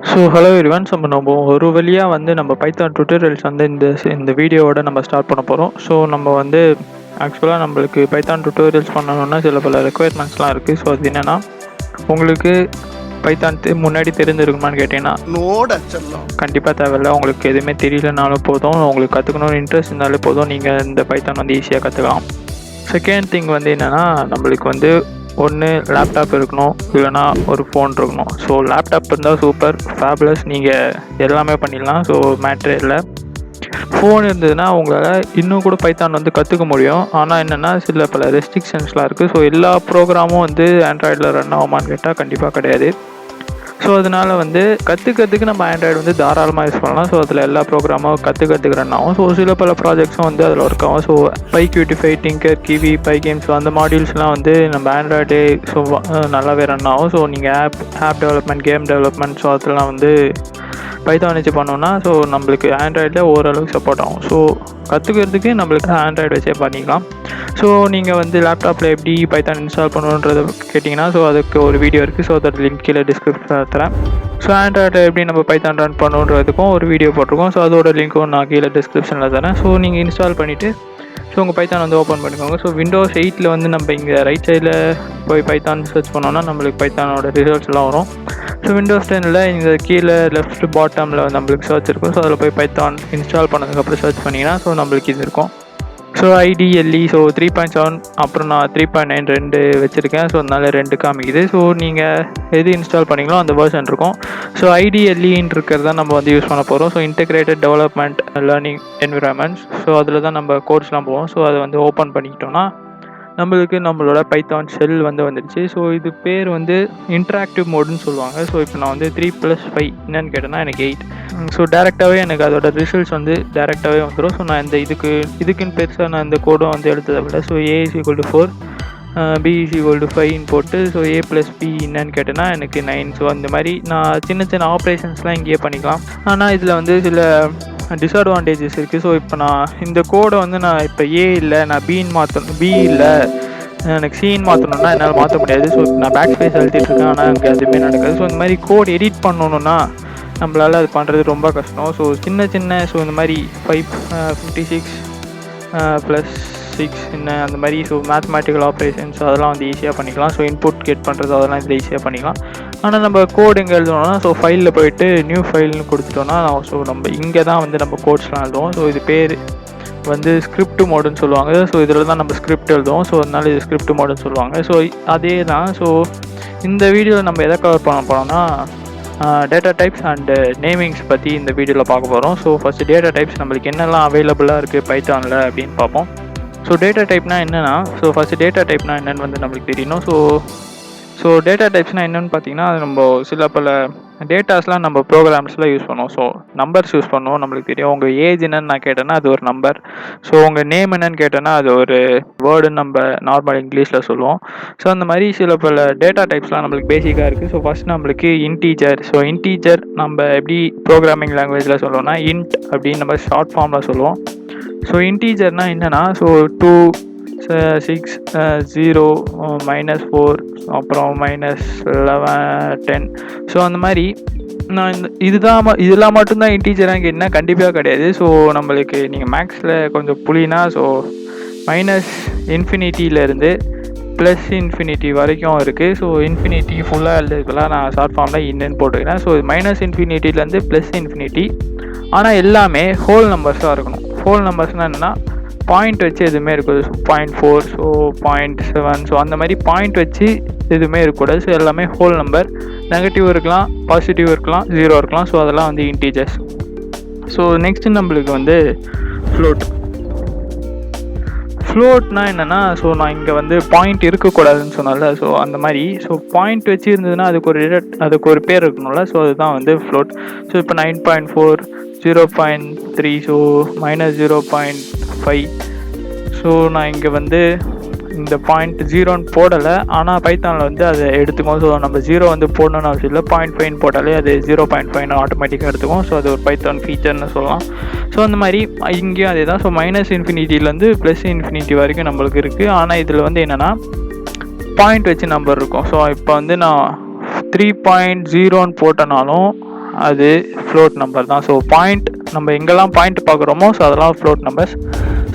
So hello everyone. நம்ம ஒரு வழியாக வந்து நம்ம பைத்தான் டுட்டோரியல்ஸ் வந்து இந்த வீடியோவோட நம்ம ஸ்டார்ட் பண்ண போகிறோம். ஸோ நம்ம வந்து ஆக்சுவலாக நம்மளுக்கு பைத்தான் டுட்டோரியல்ஸ் பண்ணணும்னா சில பல ரெக்குயர்மெண்ட்ஸ்லாம் இருக்குது. ஸோ அது என்னென்னா, உங்களுக்கு பைத்தான் முன்னாடி தெரிஞ்சிருக்குமான்னு கேட்டிங்கன்னா கண்டிப்பாக தேவையில்லை. உங்களுக்கு எதுவுமே தெரியலனாலும் போதும், உங்களுக்கு கற்றுக்கணும்னு இன்ட்ரெஸ்ட் இருந்தாலே போதும், நீங்கள் இந்த பைத்தான் வந்து ஈஸியாக கற்றுக்கலாம். செகண்ட் திங் வந்து என்னென்னா, நம்மளுக்கு வந்து ஒன்று லேப்டாப் இருக்கணும், இல்லைனா ஒரு ஃபோன் இருக்கணும். ஸோ லேப்டாப் இருந்தால் சூப்பர் ஃபேபுலஸ், நீங்கள் எல்லாமே பண்ணிடலாம். ஸோ மேட்ரே இல்லை. ஃபோன் இருந்ததுன்னா உங்களால் இன்னும் கூட பைத்தான் வந்து கற்றுக்க முடியும். ஆனால் என்னென்னா, சில பல ரெஸ்ட்ரிக்ஷன்ஸ்லாம் இருக்குது. ஸோ எல்லா ப்ரோக்ராமும் வந்து ஆண்ட்ராய்டில் ரன் ஆகுமான்னு கேட்டால் கண்டிப்பாக கிடையாது. ஸோ அதனால் வந்து கற்றுக்கிறதுக்கு நம்ம ஆண்ட்ராய்டு வந்து தாராளமாக யூஸ் பண்ணலாம். ஸோ அதில் எல்லா ப்ரோக்ராமும் கற்றுக்கிறதுக்கு ரன் ஆகும். ஸோ சில பல ப்ராஜெக்ட்ஸும் வந்து அதில் ஒர்க் ஆகும். So PyQt, Tkinter, Kivy, pygames அந்த மாடியூல்ஸ்லாம் வந்து நம்ம ஆண்ட்ராய்டு ஸோ நல்லாவே ரன் ஆகும். ஸோ நீங்கள் app development, game development, so அதெல்லாம் வந்து பைத்தான் வச்சு பண்ணோன்னா ஸோ நம்மளுக்கு ஆண்ட்ராய்டில் ஓரளவுக்கு சப்போர்ட் ஆகும். ஸோ கற்றுக்கிறதுக்கு நம்மளுக்கு ஆண்ட்ராய்டு வச்சே பண்ணிக்கலாம். ஸோ நீங்கள் வந்து லேப்டாப்பில் எப்படி பைத்தான் இன்ஸ்டால் பண்ணணுன்றதை கேட்டிங்கன்னா, ஸோ அதுக்கு ஒரு வீடியோ இருக்குது. ஸோ அதோட லிங்க் கீழே டிஸ்கிரிப்ஷனில் தரேன். ஸோ ஆண்ட்ராய்டில் எப்படி நம்ம பைத்தான் ரன் பண்ணுன்றதுக்கும் ஒரு வீடியோ போட்டிருக்கோம். ஸோ அதோட லிங்க்கும் நான் கீழே டிஸ்கிரிப்ஷனில் தரேன். ஸோ நீங்கள் இன்ஸ்டால் பண்ணிவிட்டு ஸோ உங்கள் பைத்தான் வந்து ஓப்பன் பண்ணிக்கோங்க. ஸோ விண்டோஸ் 8 வந்து நம்ம இங்கே ரைட் சைடில் போய் பைத்தான் சர்ச் பண்ணோன்னா நம்மளுக்கு பைத்தானோட ரிசல்ட்ஸ்லாம் வரும். ஸோ விண்டோஸ் 10 இந்த கீழே லெஃப்ட் பாட்டமில் நம்மளுக்கு சர்ச் இருக்கும். ஸோ அதில் போய் பைத்தான் இன்ஸ்டால் பண்ணதுக்கப்புறம் சர்ச் பண்ணிங்கன்னா ஸோ நம்மளுக்கு இது இருக்கும். ஸோ IDLE ஸோ 3.7 அப்புறம் நான் 3.9 2 வச்சுருக்கேன். ஸோ அதனால 2 காமிக்குது. ஸோ நீங்கள் எது இன்ஸ்டால் பண்ணிங்களோ அந்த வெர்ஷன் இருக்கும். ஸோ IDLEன்னு இருக்கிறத நம்ம வந்து யூஸ் பண்ண போகிறோம். So integrated development learning environments. So அதில் தான் நம்ம கோர்ஸ்லாம் போவோம். ஸோ அதை வந்து ஓப்பன் பண்ணிக்கிட்டோன்னா நம்மளுக்கு நம்மளோட பைத்தான் ஷெல் வந்து வந்துடுச்சு. ஸோ இது பேர் வந்து இன்ட்ராக்டிவ் மோடுன்னு சொல்லுவாங்க. ஸோ இப்போ நான் வந்து 3+5 என்னன்னு கேட்டேன்னா எனக்கு 8. ஸோ டேரெக்டாகவே எனக்கு அதோட ரிசல்ட்ஸ் வந்து டேரெக்டாகவே வந்துடும். ஸோ நான் இந்த இதுக்குன்னு பெருசாக நான் இந்த கோடும் வந்து எடுத்ததை விட ஸோ A = 4 B = 5 போட்டு ஸோ A + B என்னன்னு கேட்டேன்னா எனக்கு 9. ஸோ அந்த மாதிரி நான் சின்ன சின்ன ஆப்ரேஷன்ஸ்லாம் இங்கேயே பண்ணிக்கலாம். ஆனால் இதில் வந்து சில டிஸ்அட்வான்டேஜஸ் இருக்குது. ஸோ இப்போ நான் இந்த கோடை வந்து நான் இப்போ A இல்லை, நான் Bன்னு மாற்றணும், B இல்லை எனக்கு Cன்னு மாற்றணுன்னா என்னால் மாற்ற முடியாது. ஸோ நான் பேக் ஸ்பேஸ் அழுத்திட்டுருக்கேன், ஆனால் எனக்கு எதுவுமே நடக்காது. ஸோ இந்த மாதிரி கோட் எடிட் பண்ணணுன்னா நம்மளால் அது பண்ணுறது ரொம்ப கஷ்டம். ஸோ சின்ன ஸோ இந்த மாதிரி 556 +6 என்ன அந்த மாதிரி ஸோ மேத்தமேட்டிக்கல் ஆப்ரேஷன்ஸ் அதெல்லாம் வந்து ஈஸியாக பண்ணிக்கலாம். ஸோ இன்புட் கெட் பண்ணுறது அதெல்லாம் இதில் ஈஸியாக பண்ணிக்கலாம். ஆனால் நம்ம கோடு எங்கே எழுதணும்னா ஸோ ஃபைலில் போயிட்டு நியூ ஃபைல்னு கொடுத்துட்டோன்னா ஸோ நம்ம இங்கே தான் வந்து நம்ம கோட்ஸ்லாம் எழுதுவோம். ஸோ இது பேர் வந்து ஸ்கிரிப்ட் மோடுன்னு சொல்லுவாங்க. ஸோ இதில் தான் நம்ம ஸ்கிரிப்ட் எழுதுவோம். ஸோ அதனால இது ஸ்கிரிப்ட் மோடுன்னு சொல்லுவாங்க. ஸோ அதே தான். ஸோ இந்த வீடியோவில் நம்ம எதை கவர் பண்ண போகிறோம்னா டேட்டா டைப்ஸ் அண்டு நேமிங்ஸ் பற்றி இந்த வீடியோவில் பார்க்க போகிறோம். ஸோ ஃபஸ்ட்டு டேட்டா டைப்ஸ் நம்மளுக்கு என்னெல்லாம் அவைலபிளாக இருக்குது பைத்தானில் அப்படின்னு பார்ப்போம். ஸோ டேட்டா டைப்னால் என்னென்னா, ஸோ ஃபஸ்ட்டு டேட்டா டைப்னால் என்னென்னு வந்து நம்மளுக்கு தெரியணும். ஸோ டேட்டா டைப்ஸ்னால் என்னென்னு பார்த்தீங்கன்னா, அது நம்ம சில பல டேட்டாஸ்லாம் நம்ம ப்ரோக்ராம்ஸ்லாம் யூஸ் பண்ணுவோம். ஸோ நம்பர்ஸ் யூஸ் பண்ணுவோம், நம்மளுக்கு தெரியும். உங்கள் ஏஜ் என்னன்னு நான் கேட்டேன்னா அது ஒரு நம்பர். ஸோ உங்கள் நேம் என்னன்னு கேட்டேன்னா அது ஒரு வேர்டுன்னு நம்ம நார்மல் இங்கிலீஷில் சொல்லுவோம். ஸோ அந்த மாதிரி சில பல டேட்டா டைப்ஸ்லாம் நம்மளுக்கு பேசிக்காக இருக்குது. ஸோ ஃபஸ்ட் நம்மளுக்கு இன்டீஜர். ஸோ இன்டீஜர் நம்ம எப்படி ப்ரோக்ராமிங் லாங்குவேஜில் சொல்லுவோம்னா இன்ட் அப்படின்னு நம்ம ஷார்ட் ஃபார்மில் சொல்லுவோம். ஸோ இன்டீஜர்னால் என்னென்னா, ஸோ 2 6 0 -4 அப்புறம் -11 10. ஸோ அந்த மாதிரி நான் இதெல்லாம் மட்டும்தான் இன்டீஜராக கேட்டிங்கன்னா கண்டிப்பாக கிடையாது. ஸோ நம்மளுக்கு நீங்கள் மேக்ஸில் கொஞ்சம் புளினா ஸோ -∞ +∞ வரைக்கும் இருக்குது. ஸோ இன்ஃபினிட்டி ஃபுல்லாக எழுதுறதுலாம் நான் ஷார்ட் ஃபார்மில் இன்னுன்னு போட்டுக்கிறேன். ஸோ -∞ +∞. ஆனால் எல்லாமே ஹோல் நம்பர்ஸாக இருக்கணும். ஹோல் நம்பர்ஸ்னால் என்னென்னா பாயிண்ட் வச்சு எதுவுமே இருக்குது. 0.4 ஸோ 0.7 ஸோ அந்த மாதிரி பாயிண்ட் வச்சு எதுவுமே இருக்கக்கூடாது. ஸோ எல்லாமே ஹோல் நம்பர். நெகட்டிவ் இருக்கலாம், பாசிட்டிவ் இருக்கலாம், 0 இருக்கலாம். ஸோ அதெல்லாம் வந்து இன்டீஜர்ஸ். ஸோ நெக்ஸ்ட்டு நம்மளுக்கு வந்து ஃப்ளோட்னா என்னென்னா, ஸோ நான் இங்கே வந்து பாயிண்ட் இருக்கக்கூடாதுன்னு சொன்னால ஸோ அந்த மாதிரி ஸோ பாயிண்ட் வச்சு இருந்ததுன்னா அதுக்கு ஒரு பேர் இருக்கணும்ல. ஸோ அதுதான் வந்து ஃப்ளோட். ஸோ இப்போ 9.4 0.3 ஸோ -0.5. ஸோ நான் இங்கே வந்து இந்த 0.0ன்னு போடலை, ஆனால் பைத்தானில் வந்து அதை எடுத்துக்கும். ஸோ நம்ம 0 வந்து போடணும்னு அவசியம் இல்லை. 0.5 போட்டாலே அது 0.5 ஆட்டோமேட்டிக்காக எடுத்துக்கும். ஸோ அது ஒரு பைத்தான் ஃபீச்சர்னு சொல்லலாம். ஸோ அந்த மாதிரி இங்கேயும் அதே தான். ஸோ -∞ +∞ வரைக்கும் நம்மளுக்கு இருக்குது. ஆனால் இதில் வந்து என்னென்னா பாயிண்ட் வச்சு நம்பர் இருக்கும். ஸோ இப்போ வந்து நான் 3.0ன்னு போட்டனாலும் அது ஃப்ளோட் நம்பர் தான். ஸோ பாயிண்ட் நம்ம எங்கெல்லாம் பாயிண்ட் பார்க்குறோமோ ஸோ அதெல்லாம் ஃப்ளோட் நம்பர்ஸ்.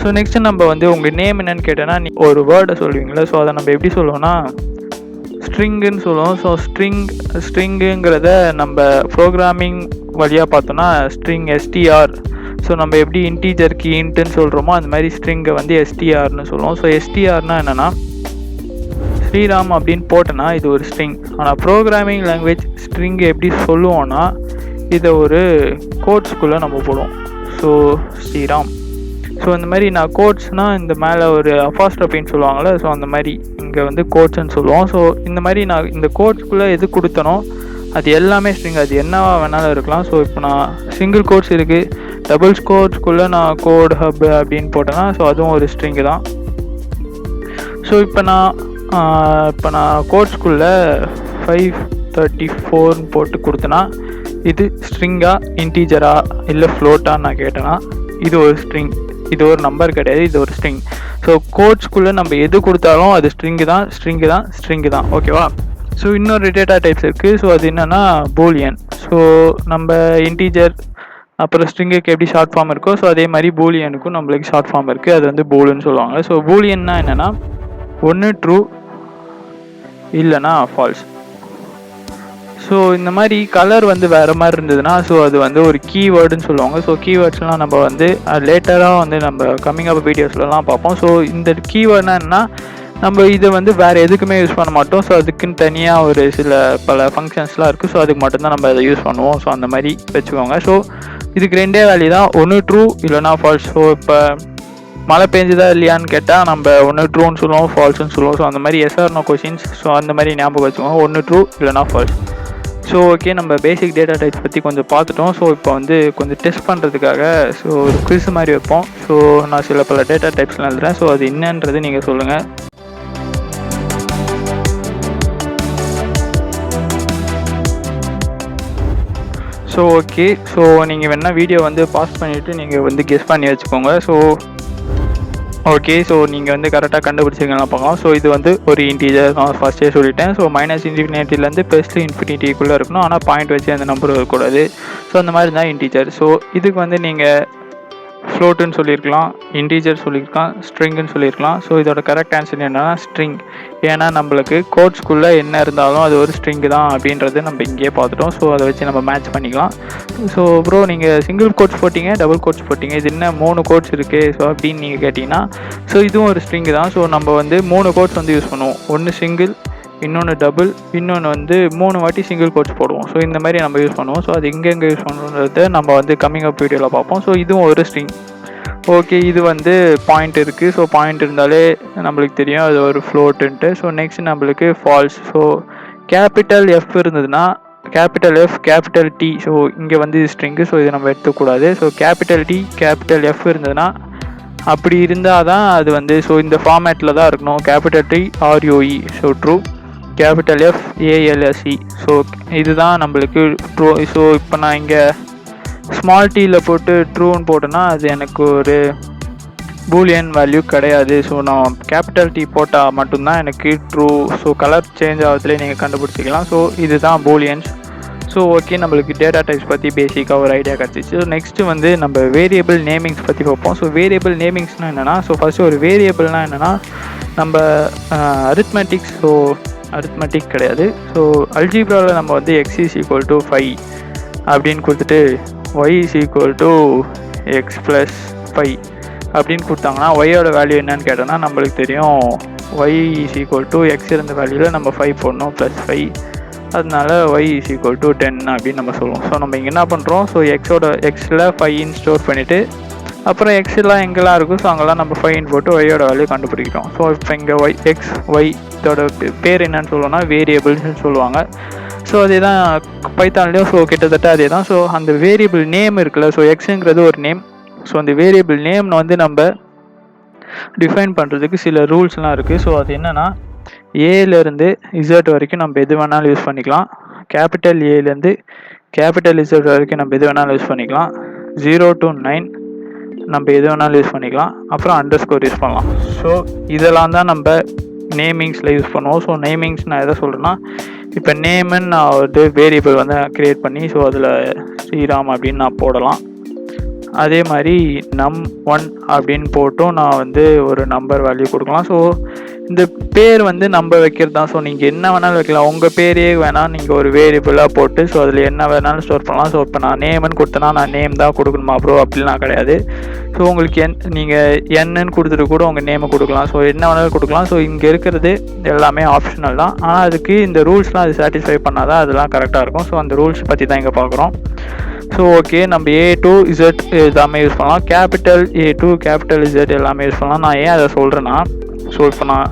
ஸோ நெக்ஸ்ட்டு நம்ம வந்து உங்கள் நேம் என்னன்னு கேட்டோன்னா ஒரு வேர்டை சொல்லுவீங்களா, ஸோ அதை நம்ம எப்படி சொல்லுவோம்னா ஸ்ட்ரிங்குன்னு சொல்லுவோம். ஸோ ஸ்ட்ரிங்குங்கிறத நம்ம ப்ரோக்ராமிங் வழியாக பார்த்தோன்னா ஸ்ட்ரிங் எஸ்டிஆர். ஸோ நம்ம எப்படி இன்டீஜருக்கு இன்ட்டுன்னு சொல்கிறோமோ அந்த மாதிரி ஸ்ட்ரிங்கை வந்து எஸ்டிஆர்னு சொல்லுவோம். ஸோ எஸ்டிஆர்னா என்னென்னா ஸ்ரீராம் அப்படின்னு போட்டோன்னா இது ஒரு ஸ்ட்ரிங். ஆனால் ப்ரோக்ராமிங் லாங்குவேஜ் ஸ்ட்ரிங் எப்படி சொல்லுவோன்னா இதை ஒரு கோட்ஸ்குள்ளே நம்ம போடுவோம். ஸோ ஸ்ரீராம். ஸோ இந்த மாதிரி நான் கோட்ஸ்னால் இந்த மேலே ஒரு அப்பாஸ்ட்ரோஃபின்னு சொல்லுவாங்கள்ல, ஸோ அந்த மாதிரி இங்கே வந்து கோட்ஸ்ன்னு சொல்லுவோம். ஸோ இந்த மாதிரி நான் இந்த கோட்ஸ்குள்ளே எது கொடுத்தனோ அது எல்லாமே ஸ்ட்ரிங், அது என்னவா வேணாலும் இருக்கலாம். ஸோ இப்போ நான் சிங்கிள் கோட்ஸ் இருக்குது, டபுள் கோட்ஸ்குள்ளே நான் கோட் ஹப் அப்படின்னு போட்டேன்னா ஸோ அதுவும் ஒரு ஸ்ட்ரிங்கு தான். ஸோ இப்போ நான் கோட்ஸ்குள்ளே 534 போட்டு கொடுத்தேன்னா இது ஸ்ட்ரிங்கா இன்டீஜரா இல்லை ஃப்ளோட்டான்னு நான் கேட்டேன்னா இது ஒரு ஸ்ட்ரிங், இது ஒரு நம்பர் கிடையாது, இது ஒரு ஸ்ட்ரிங். ஸோ கோட்ஸ்குள்ளே நம்ம எது கொடுத்தாலும் அது ஸ்ட்ரிங்கு தான். ஓகேவா? ஸோ இன்னொரு டேட்டா டைப்ஸ் இருக்குது. ஸோ அது என்னென்னா பூலியன். ஸோ நம்ம இன்டீஜர் அப்புறம் ஸ்ட்ரிங்குக்கு எப்படி ஷார்ட் ஃபார்ம் இருக்கோ ஸோ அதே மாதிரி பூலியனுக்கும் நம்மளுக்கு ஷார்ட் ஃபார்ம் இருக்குது, அது வந்து பூலுன்னு சொல்லுவாங்க. ஸோ பூலியன்னா என்னென்னா ஒன்று ட்ரூ இல்லைனா ஃபால்ஸ். ஸோ இந்த மாதிரி கலர் வந்து வேறு மாதிரி இருந்ததுன்னா ஸோ அது வந்து ஒரு கீவேர்டுன்னு சொல்லுவாங்க. ஸோ கீவேர்ட்ஸ்லாம் நம்ம வந்து லேட்டராக வந்து நம்ம கம்மிங் அப் வீடியோஸ்லாம் பார்ப்போம். ஸோ இந்த கீவேர்ட்னா என்னன்னா நம்ம இதை வந்து வேறு எதுக்குமே யூஸ் பண்ண மாட்டோம். ஸோ அதுக்குன்னு தனியாக ஒரு பல ஃபங்க்ஷன்ஸ்லாம் இருக்குது. ஸோ அதுக்கு மட்டும்தான் நம்ம அதை யூஸ் பண்ணுவோம். ஸோ அந்த மாதிரி வச்சுக்கோங்க. ஸோ இதுக்கு ரெண்டே வேல்யூ தான், ஒன்று ட்ரூ இல்லைனா ஃபால்ஸ். ஸோ இப்போ மழை பெஞ்சுதா இல்லையான்னு கேட்டால் நம்ம ஒன்று ட்ரூன்னு சொல்லுவோம், ஃபால்ஸ்ன்னு சொல்லுவோம். ஸோ அந்த மாதிரி yes or no questions. So அந்த மாதிரி ஞாபகம் வச்சுக்கோங்க, ஒன்று ட்ரூ இல்லைனா ஃபால்ஸ். ஸோ ஓகே, நம்ம பேசிக் டேட்டா டைப்ஸ் பற்றி கொஞ்சம் பார்த்துட்டோம். ஸோ இப்போ வந்து கொஞ்சம் டெஸ்ட் பண்ணுறதுக்காக ஸோ ஒரு குவிஸ் மாதிரி வைப்போம். ஸோ நான் பல டேட்டா டைப்ஸ்லாம் எழுதுறேன். ஸோ அது என்னன்றது நீங்கள் சொல்லுங்கள். ஸோ ஓகே, ஸோ நீங்கள் வேணால் வீடியோ வந்து பாஸ் பண்ணிவிட்டு நீங்கள் வந்து கெஸ் பண்ணி வச்சுக்கோங்க. ஸோ ஓகே, ஸோ நீங்கள் வந்து கரெக்டாக கண்டுபிடிச்சிருக்கலாம் பார்க்கலாம். ஸோ இது வந்து ஒரு இன்டீஜர் நான் ஃபஸ்ட்டே சொல்லிட்டேன். ஸோ -∞ +∞ இருக்கணும், ஆனால் பாயிண்ட் வச்சு அந்த நம்பர் வரக்கூடாது. ஸோ அந்த மாதிரி தான் இன்டீஜர். ஸோ இதுக்கு வந்து நீங்கள் ஃப்ளோட்டுன்னு சொல்லியிருக்கலாம், இன்டீஜர் சொல்லியிருக்கலாம், ஸ்ட்ரிங்குன்னு சொல்லியிருக்கலாம். ஸோ இதோட கரெக்ட் ஆன்சர் என்னென்னா ஸ்ட்ரிங். ஏன்னா நம்மளுக்கு கோட்ஸ்குள்ளே என்ன இருந்தாலும் அது ஒரு ஸ்ட்ரிங்கு தான் அப்படின்றது நம்ம இங்கேயே பார்த்துட்டோம். ஸோ அதை வச்சு நம்ம மேட்ச் பண்ணிக்கலாம். ஸோ ப்ரோ நீங்கள் சிங்கிள் கோட்ஸ் போட்டிங்க, டபுள் கோட்ஸ் போட்டிங்க, இது என்ன 3 கோட்ஸ் இருக்குது ஸோ அப்படின்னு நீங்கள் கேட்டிங்கன்னா ஸோ இதுவும் ஒரு ஸ்ட்ரிங்கு தான். ஸோ நம்ம வந்து 3 கோட்ஸ் வந்து யூஸ் பண்ணுவோம், ஒன்று சிங்கிள், இன்னொன்று டபுள், இன்னொன்று வந்து 3 வாட்டி சிங்கிள் கோட்ஸ் போடுவோம். ஸோ இந்த மாதிரி நம்ம யூஸ் பண்ணுவோம். ஸோ அது எங்கெங்கே யூஸ் பண்ணுறத நம்ம வந்து கம்மிங் அப் வீடியோவில் பார்ப்போம். ஸோ இதுவும் ஒரு ஸ்ட்ரிங். ஓகே, இது வந்து பாயிண்ட் இருக்குது. ஸோ பாயிண்ட் இருந்தாலே நம்மளுக்கு தெரியும் அது ஒரு ஃப்ளோட்டுன்ட்டு. ஸோ நெக்ஸ்ட் நம்மளுக்கு ஃபால்ஸ். ஸோ கேபிட்டல் எஃப் இருந்ததுன்னா capital F capital T, so இங்கே வந்து ஸ்ட்ரிங்கு. ஸோ இது நம்ம எடுத்துக்கூடாது. So capital T capital F இருந்ததுன்னா அப்படி இருந்தால் தான் அது வந்து ஸோ இந்த ஃபார்மேட்டில் தான் இருக்கணும். Capital T R U E, so true. Capital F A L S E, so இதுதான் நம்மளுக்கு ட்ரூ. ஸோ இப்போ நான் இங்கே ஸ்மால் டீயில் போட்டு ட்ரூன்னு போட்டேன்னா அது எனக்கு ஒரு பூலியன் வேல்யூ கிடையாது. ஸோ நான் கேபிட்டல் டி போட்டால் மட்டும்தான் எனக்கு ட்ரூ. ஸோ கலர் சேஞ்ச் ஆகிறதுலேயே நீங்கள் கண்டுபிடிச்சிக்கலாம். ஸோ இதுதான் பூலியன்ஸ். ஸோ ஓகே, நம்மளுக்கு டேட்டா டைப்ஸ் பற்றி பேசிக்காக ஒரு ஐடியா கிடச்சிச்சு. ஸோ நெக்ஸ்ட்டு வந்து நம்ம வேரியபிள் நேமிங்ஸ் பற்றி பார்ப்போம். ஸோ வேரியபிள் நேமிங்ஸ்னால் என்னென்னா ஸோ ஃபஸ்ட்டு ஒரு வேரியபிள்னால் என்னென்னா நம்ம அரித்மெட்டிக்ஸ், ஸோ அரித்மெட்டிக் கிடையாது. ஸோ அல்ஜிப்ராவில் நம்ம வந்து x = 5 அப்படின்னு கொடுத்துட்டு y = x + 5 அப்படின்னு கொடுத்தாங்கன்னா ஒய்யோட வேல்யூ என்னன்னு கேட்டோன்னா நம்மளுக்கு தெரியும் y = x இருந்த வேல்யூவில் நம்ம 5 போடணும் +5, அதனால y = 10 அப்படின்னு நம்ம சொல்லுவோம். ஸோ நம்ம இங்கே என்ன பண்ணுறோம், ஸோ எக்ஸில் 5 ஸ்டோர் பண்ணிவிட்டு அப்புறம் எக்ஸ்லாம் எங்கெல்லாம் இருக்கும் ஸோ அங்கெல்லாம் நம்ம 5 போட்டு ஒய்யோட வேல்யூ கண்டுபிடிக்கிறோம். ஸோ இப்போ இங்கே ஒய் இதோட பேர் என்னன்னு சொல்லுவோம்னா வேரியபிள்ஸ்னு சொல்லுவாங்க. ஸோ அதே தான் பைத்தான்லேயும். ஸோ கிட்டத்தட்ட அதே தான். ஸோ அந்த வேரியபிள் நேம் இருக்குல்ல, ஸோ எக்ஸுங்கிறது ஒரு நேம். ஸோ அந்த வேரியபிள் நேம்னு வந்து நம்ம டிஃபைன் பண்ணுறதுக்கு சில ரூல்ஸ்லாம் இருக்குது. ஸோ அது என்னென்னா ஏலேருந்து இசட் வரைக்கும் நம்ம எது வேணாலும் யூஸ் பண்ணிக்கலாம். கேபிட்டல் ஏலேருந்து கேபிட்டல் இசட் வரைக்கும் நம்ம எது வேணாலும் யூஸ் பண்ணிக்கலாம். 0 to 9 நம்ம எது வேணாலும் யூஸ் பண்ணிக்கலாம். அப்புறம் அண்டர்ஸ்கோர் யூஸ் பண்ணலாம். ஸோ இதெல்லாம் தான் நம்ம நேமிங்ஸில் யூஸ் பண்ணுவோம். ஸோ நேமிங்ஸ் நான் எதை சொல்கிறேன்னா இப்போ நேமுன்னு நான் வந்து வேரியபிள் வந்து க்ரியேட் பண்ணி ஸோ அதில் ஸ்ரீராம் அப்படின்னு நான் போடலாம். அதே மாதிரி num1 அப்படின்னு போட்டும் நான் வந்து ஒரு நம்பர் வேல்யூ கொடுக்கலாம். ஸோ இந்த பேர் வந்து நம்ம வைக்கிறது தான். ஸோ நீங்கள் என்ன வேணாலும் வைக்கலாம். உங்கள் பேரே வேணால் நீங்கள் ஒரு வேரியபிளாக போட்டு ஸோ அதில் என்ன வேணாலும் ஸ்டோர் பண்ணலாம். ஸோ இப்போ நான் நேம்னு கொடுத்தேன்னா நான் நேம் தான் கொடுக்கணுமா ப்ரோ அப்படிலாம் கிடையாது. ஸோ உங்களுக்கு நீங்கள் என்னன்னு கொடுத்துட்டு கூட உங்கள் நேமை கொடுக்கலாம். ஸோ என்ன வேணாலும் கொடுக்கலாம். ஸோ இங்கே இருக்கிறது எல்லாமே ஆப்ஷனல் தான். ஆனால் அதுக்கு இந்த ரூல்ஸ்லாம் அது சாட்டிஸ்ஃபை பண்ணால் தான் அதெல்லாம் கரெக்டாக இருக்கும். ஸோ அந்த ரூல்ஸ் பற்றி தான் இங்கே பார்க்குறோம். ஸோ ஓகே, நம்ம A to Z எல்லாமே யூஸ் பண்ணலாம். Capital A to capital Z எல்லாமே யூஸ் பண்ணலாம். நான் ஏன் அதை சொல்கிறேன்னா, ஸோ இப்போ நான்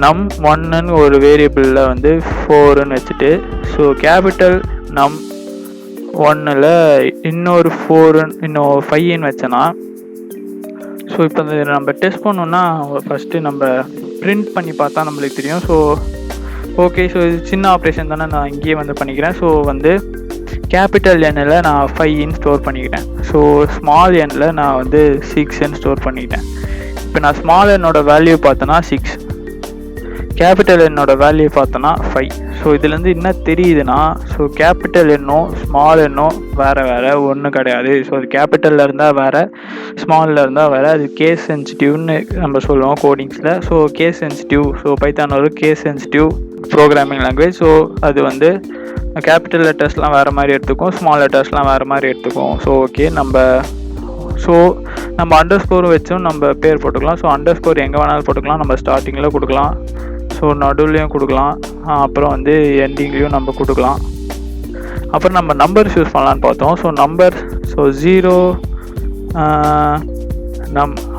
num1ன்னு ஒரு வேரியபிளில் வந்து 4ன்னு வச்சுட்டு ஸோ கேபிட்டல் num1ல் இன்னொரு 4 இன்னும் 5ன்னு வச்சேன்னா ஸோ இப்போ நம்ம டெஸ்ட் பண்ணோன்னா ஃபஸ்ட்டு நம்ம பிரிண்ட் பண்ணி பார்த்தா நம்மளுக்கு தெரியும். ஸோ ஓகே, ஸோ இது சின்ன ஆப்ரேஷன் தானே, நான் இங்கேயே வந்து பண்ணிக்கிறேன். ஸோ வந்து கேபிட்டல் எண்ணில் நான் 5ன்னு ஸ்டோர் பண்ணிக்கிட்டேன். ஸோ ஸ்மால் எண்ணில் நான் வந்து 6ன்னு ஸ்டோர் பண்ணிக்கிட்டேன். இப்போ நான் ஸ்மால் எண்ணோட வேல்யூ பார்த்தோன்னா 6, கேபிட்டல் எண்ணோட வேல்யூ பார்த்தோன்னா 5. ஸோ இதுலேருந்து என்ன தெரியுதுன்னா, ஸோ கேபிட்டல் எண்ணும் ஸ்மால் எண்ணும் வேறு ஒன்றும் கிடையாது. ஸோ அது கேபிட்டலில் இருந்தால் வேறு, ஸ்மாலில் இருந்தால் வேறு. அது கேஸ் சென்சிட்டிவ்னு நம்ம சொல்லுவோம் கோடிங்ஸில். So case sensitive, so Python ஒரு case sensitive programming language. So அது வந்து கேபிட்டல் லெட்டர்ஸ்லாம் வேறு மாதிரி எடுத்துக்கும், ஸ்மால் லெட்டர்ஸ்லாம் வேறு மாதிரி எடுத்துக்கும். ஸோ ஓகே, நம்ம அண்டர்ஸ்கோர் வச்சும் நம்ம பேர் போட்டுக்கலாம். ஸோ அண்டர்ஸ்கோர் எங்கே வேணாலும் போட்டுக்கலாம். நம்ம ஸ்டார்டிங்கில் கொடுக்கலாம், ஸோ நடுவுலையும் கொடுக்கலாம், அப்புறம் வந்து எண்டிங்லேயும் நம்ம கொடுக்கலாம். அப்புறம் நம்ம நம்பர்ஸ் யூஸ் பண்ணலான்னு பார்த்தோம். ஸோ நம்பர் ஸோ 0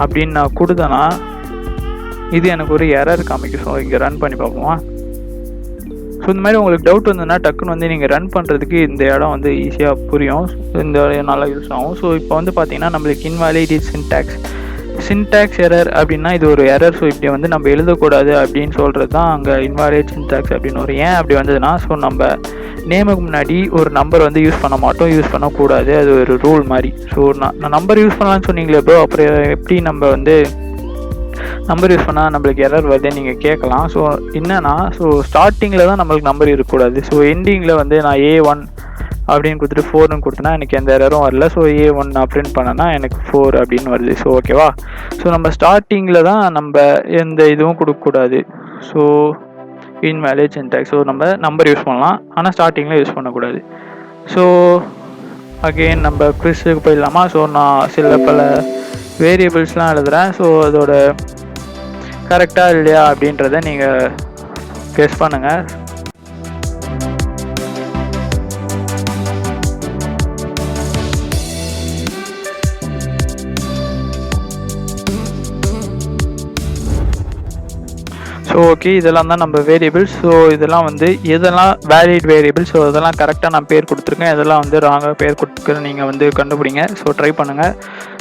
அப்படின்னு நான் கொடுத்தேன்னா இது எனக்கு ஒரு எரர் காமிக்கும். ஸோ இங்கே ரன் பண்ணி பார்ப்போமா. ஸோ இந்த மாதிரி உங்களுக்கு டவுட் வந்ததுன்னா டக்குன்னு வந்து நீங்கள் ரன் பண்ணுறதுக்கு இந்த இடம் வந்து ஈஸியாக புரியும், இந்த நல்லா யூஸ் ஆகும். ஸோ இப்போ வந்து பார்த்தீங்கன்னா நம்மளுக்கு இன்வாலிட் சின்டாக்ஸ் எரர் அப்படின்னா இது ஒரு எரர். ஸோ இப்படி வந்து நம்ம எழுதக்கூடாது அப்படின்னு சொல்கிறது தான் அங்கே இன்வாலிட் சின்டாக்ஸ் அப்படின்னு ஒரு. ஏன் அப்படி வந்ததுன்னா, ஸோ நம்ம நேமுக்கு முன்னாடி ஒரு நம்பர் வந்து யூஸ் பண்ண மாட்டோம், யூஸ் பண்ணக்கூடாது, அது ஒரு ரூல் மாதிரி. ஸோ நான் நம்பர் யூஸ் பண்ணலான்னு சொன்னீங்களே ப்ரோ, அப்புறம் எப்படி நம்ம வந்து நம்பர் யூஸ் பண்ணால் நம்மளுக்கு எரர் வருதுன்னு நீங்கள் கேட்கலாம். ஸோ என்னன்னா, ஸோ ஸ்டார்டிங்கில் தான் நம்மளுக்கு நம்பர் இருக்கக்கூடாது. ஸோ எண்டிங்கில் வந்து நான் A1 அப்படின்னு கொடுத்துட்டு 4ன்னு கொடுத்தேன்னா எனக்கு எந்த எரரும் வரல. ஸோ A1 நான் பிரிண்ட் பண்ணேன்னா எனக்கு 4 அப்படின்னு வருது. ஸோ ஓகேவா. ஸோ நம்ம ஸ்டார்டிங்கில் தான் நம்ம எந்த இதுவும் கொடுக்கக்கூடாது. So invalid syntax. ஸோ நம்ம நம்பர் யூஸ் பண்ணலாம், ஆனால் ஸ்டார்டிங்கில் யூஸ் பண்ணக்கூடாது. ஸோ அகெயின் நம்ம குவிஸுக்கு போயிடலாமா. ஸோ நான் பல வேரியபிள்ஸ்லாம் எழுதுகிறேன். ஸோ அதோட கரெக்டாக இல்லையா அப்படின்றத நீங்கள் கெஸ் பண்ணுங்கள். ஸோ ஓகே, இதெல்லாம் தான் நம்ம வேரியபிள்ஸ். ஸோ இதெல்லாம் வந்து எதெல்லாம் வேலிட் வேரியபிள்ஸ், ஸோ அதெல்லாம் கரெக்டாக நான் பேர் கொடுத்துருக்கேன், இதெல்லாம் வந்து ராங்காக பேர் கொடுத்துருக்கேன். நீங்கள் வந்து கண்டுபிடிங்க. ஸோ ட்ரை பண்ணுங்கள்.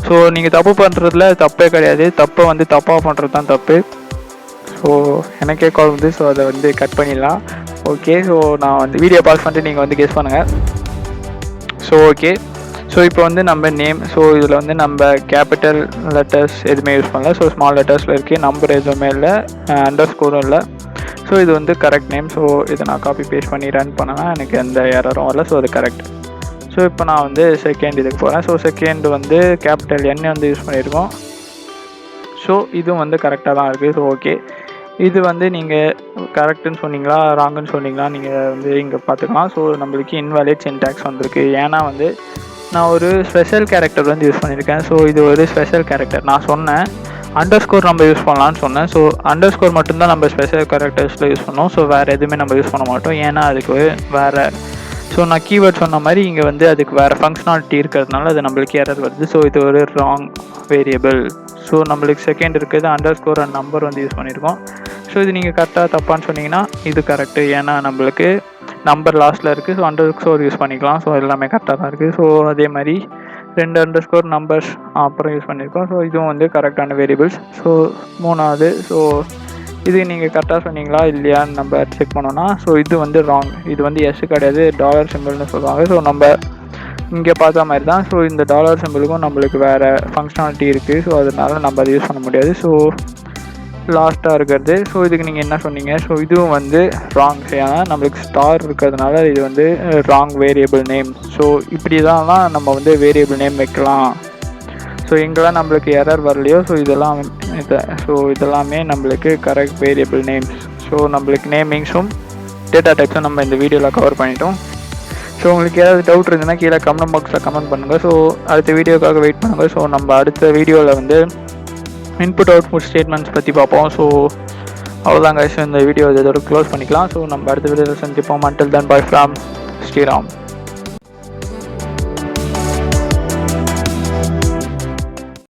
ஸோ நீங்கள் தப்பு பண்ணுறதுல தப்பே கிடையாது, தப்பை வந்து தப்பாக பண்ணுறது தான் தப்பு. ஸோ எனக்கே கால் வந்து, ஸோ அதை வந்து கட் பண்ணிடலாம். ஓகே, ஸோ நான் வந்து வீடியோ பாஸ் பண்ணிட்டு நீங்கள் வந்து கெஸ் பண்ணுங்கள். ஸோ ஓகே, ஸோ இப்போ வந்து நம்ம நேம், ஸோ இதில் வந்து நம்ம கேபிட்டல் லெட்டர்ஸ் எதுவுமே யூஸ் பண்ணல. ஸோ ஸ்மால் லெட்டர்ஸில் இருக்குது, நம்பர் எதுவுமே இல்லை, அண்டர்ஸ்கோரும் இல்லை. ஸோ இது வந்து கரெக்ட் நேம். ஸோ இதை நான் காப்பி பேஸ்ட் பண்ணி ரன் பண்ணேன்னா எனக்கு எந்த எரரும் வரல. ஸோ அது கரெக்ட். ஸோ இப்போ நான் வந்து செகண்ட் இதுக்கு போகிறேன். ஸோ செகண்ட் வந்து கேபிட்டல் N வந்து யூஸ் பண்ணியிருக்கோம். ஸோ இதுவும் வந்து கரெக்டாக தான் இருக்குது. ஸோ ஓகே, இது வந்து நீங்கள் கரெக்டுன்னு சொன்னீங்களா ராங்குன்னு சொன்னீங்களா நீங்கள் வந்து இங்கே பார்த்துக்கலாம். ஸோ நம்மளுக்கு இன்வாலிட் சின்டாக்ஸ் வந்திருக்கு. ஏன்னா வந்து நான் ஒரு ஸ்பெஷல் கேரக்டர் வந்து யூஸ் பண்ணியிருக்கேன். ஸோ இது ஒரு ஸ்பெஷல் கேரக்டர். நான் சொன்னேன் அண்டர்ஸ்கோர் நம்ம யூஸ் பண்ணலான்னு சொன்னேன். ஸோ அண்டர்ஸ்கோர் மட்டும்தான் நம்ம ஸ்பெஷல் கேரக்டர்ஸில் யூஸ் பண்ணோம். ஸோ வேறு எதுவுமே நம்ம யூஸ் பண்ண மாட்டோம், ஏன்னா அதுக்கு வேறு, ஸோ நான் கீவேர்ட் சொன்ன மாதிரி இங்கே வந்து அதுக்கு வேறு ஃபங்க்ஷனாலிட்டி இருக்கிறதுனால அது நம்மளுக்கு எரர் வருது. ஸோ இது ஒரு ராங் வேரியபிள். ஸோ நம்மளுக்கு செகண்ட் இருக்குது அண்டர்ஸ்கோர் அண்ட் நம்பர் வந்து யூஸ் பண்ணியிருக்கோம். ஸோ இது நீங்கள் கரெக்டாக தப்பான்னு சொன்னீங்கன்னா இது கரெக்டு, ஏன்னா நம்மளுக்கு நம்பர் லாஸ்ட்டில் இருக்குது. ஸோ அண்டர்ஸ்கோர் யூஸ் பண்ணிக்கலாம். ஸோ எல்லாமே கரெக்டாக தான் இருக்குது. ஸோ அதே மாதிரி 2 அண்டர்ஸ்கோர் நம்பர்ஸ் அப்புறம் யூஸ் பண்ணியிருக்கோம். ஸோ இதுவும் வந்து கரெக்டான வேரியபிள்ஸ். ஸோ மூணாவது, ஸோ இது நீங்கள் கரெக்டாக சொன்னீங்களா இல்லையான்னு நம்ம செக் பண்ணோன்னா, ஸோ இது வந்து ராங். இது வந்து எஸ் கிடையாது, டாலர் சிம்பிள்னு சொல்லுவாங்க. ஸோ நம்ம இங்கே பார்த்த மாதிரி தான். ஸோ இந்த டாலர் சிம்பிளுக்கும் நம்மளுக்கு வேறு ஃபங்க்ஷனாலிட்டி இருக்குது. ஸோ அதனால நம்ம அதை யூஸ் பண்ண முடியாது. ஸோ லாஸ்ட்டாக இருக்கிறது. ஸோ இதுக்கு நீங்கள் என்ன சொன்னீங்க? ஸோ இதுவும் வந்து ராங். ஏன்னா நம்மளுக்கு ஸ்டார் இருக்கிறதுனால இது வந்து ராங் வேரியபிள் நேம். ஸோ இப்படி தான் நம்ம வந்து வேரியபிள் நேம் வைக்கலாம். ஸோ எங்கெல்லாம் நம்மளுக்கு எரர் வரலையோ ஸோ இதெல்லாமே நம்மளுக்கு கரெக்ட் வேரியபிள் நேம்ஸ். ஸோ நம்மளுக்கு நேமிங்ஸும் டேட்டா டைப்ஸும் நம்ம இந்த வீடியோவில் கவர் பண்ணிட்டோம். ஸோ உங்களுக்கு ஏதாவது டவுட் இருந்ததுன்னா கீழே கமெண்ட் பாக்ஸில் கமெண்ட் பண்ணுங்கள். ஸோ அடுத்த வீடியோக்காக வெயிட் பண்ணுங்கள். ஸோ நம்ம அடுத்த வீடியோவில் வந்து இன்புட் அவுட்புட் ஸ்டேட்மெண்ட்ஸ் பற்றி பார்ப்போம். ஸோ அவ்வளோதாங்க. இந்த வீடியோ இதோட க்ளோஸ் பண்ணிக்கலாம். ஸோ நம்ம அடுத்த வீடியோவில் சந்திப்போம். Until then, bye from Sriram.